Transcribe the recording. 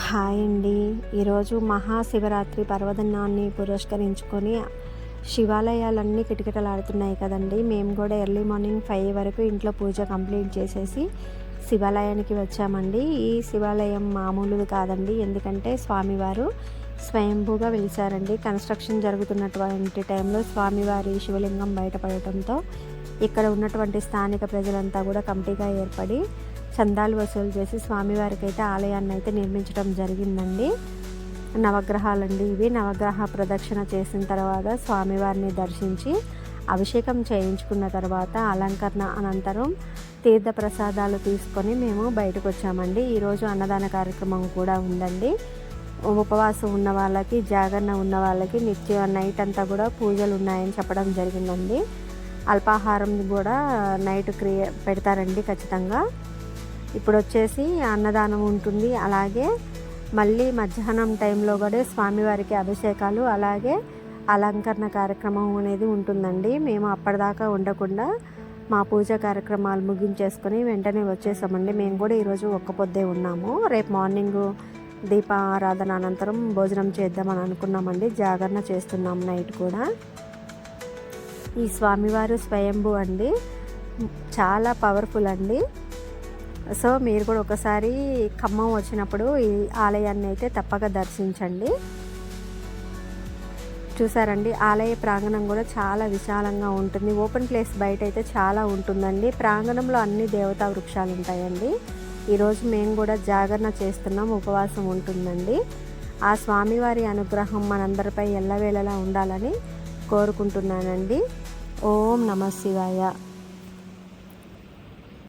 Hi అండి. ఈరోజు మహాశివరాత్రి పర్వదినాన్ని పురస్కరించుకొని శివాలయాలన్నీ కిటకిటలాడుతున్నాయి కదండి. మేము కూడా ఎర్లీ మార్నింగ్ 5 వరకు ఇంట్లో పూజ కంప్లీట్ చేసేసి శివాలయానికి వచ్చామండి. ఈ శివాలయం మామూలుది కాదండి, ఎందుకంటే స్వామివారు స్వయంభూగా వెలిసారండి. కన్స్ట్రక్షన్ జరుగుతున్నటువంటి టైంలో స్వామివారి శివలింగం బయటపడటంతో ఇక్కడ ఉన్నటువంటి స్థానిక ప్రజలంతా కూడా కమిటీగా ఏర్పడి చందాలు వసూలు చేసి స్వామివారికి అయితే ఆలయాన్ని అయితే నిర్మించడం జరిగిందండి. నవగ్రహాలండి ఇవి. నవగ్రహ ప్రదక్షిణ చేసిన తర్వాత స్వామివారిని దర్శించి అభిషేకం చేయించుకున్న తర్వాత అలంకరణ అనంతరం తీర్థ ప్రసాదాలు తీసుకొని మేము బయటకు వచ్చామండి. ఈరోజు అన్నదాన కార్యక్రమం కూడా ఉందండి. ఉపవాసం ఉన్న వాళ్ళకి, జాగరణ ఉన్న వాళ్ళకి నిత్యం నైట్ అంతా కూడా పూజలు ఉన్నాయని చెప్పడం జరిగిందండి. అల్పాహారం కూడా నైట్ పెడతారండి ఖచ్చితంగా. ఇప్పుడు వచ్చేసి అన్నదానం ఉంటుంది. అలాగే మళ్ళీ మధ్యాహ్నం టైంలో కూడా స్వామివారికి అభిషేకాలు, అలాగే అలంకరణ కార్యక్రమం అనేది ఉంటుందండి. మేము అప్పటిదాకా ఉండకుండా మా పూజ కార్యక్రమాలు ముగించేసుకొని వెంటనే వచ్చేసామండి. మేము కూడా ఈరోజు ఒక్క పొద్దే ఉన్నాము. రేపు మార్నింగ్ దీపారాధన అనంతరం భోజనం చేద్దామని అనుకున్నామండి. జాగరణ చేస్తున్నాం నైట్ కూడా. ఈ స్వామివారు స్వయంభూ అండి, చాలా పవర్ఫుల్ అండి. సో మీరు కూడా ఒకసారి ఖమ్మం వచ్చినప్పుడు ఈ ఆలయాన్ని అయితే తప్పక దర్శించండి. చూసారండి, ఆలయ ప్రాంగణం కూడా చాలా విశాలంగా ఉంటుంది. ఓపెన్ ప్లేస్ బయట అయితే చాలా ఉంటుందండి. ప్రాంగణంలో అన్ని దేవతా వృక్షాలు ఉంటాయండి. ఈరోజు మేము కూడా జాగరణ చేస్తున్నాం, ఉపవాసం ఉంటుందండి. ఆ స్వామివారి అనుగ్రహం మనందరిపై ఎల్లవేళలా ఉండాలని కోరుకుంటున్నానండి. ఓం నమః శివాయ.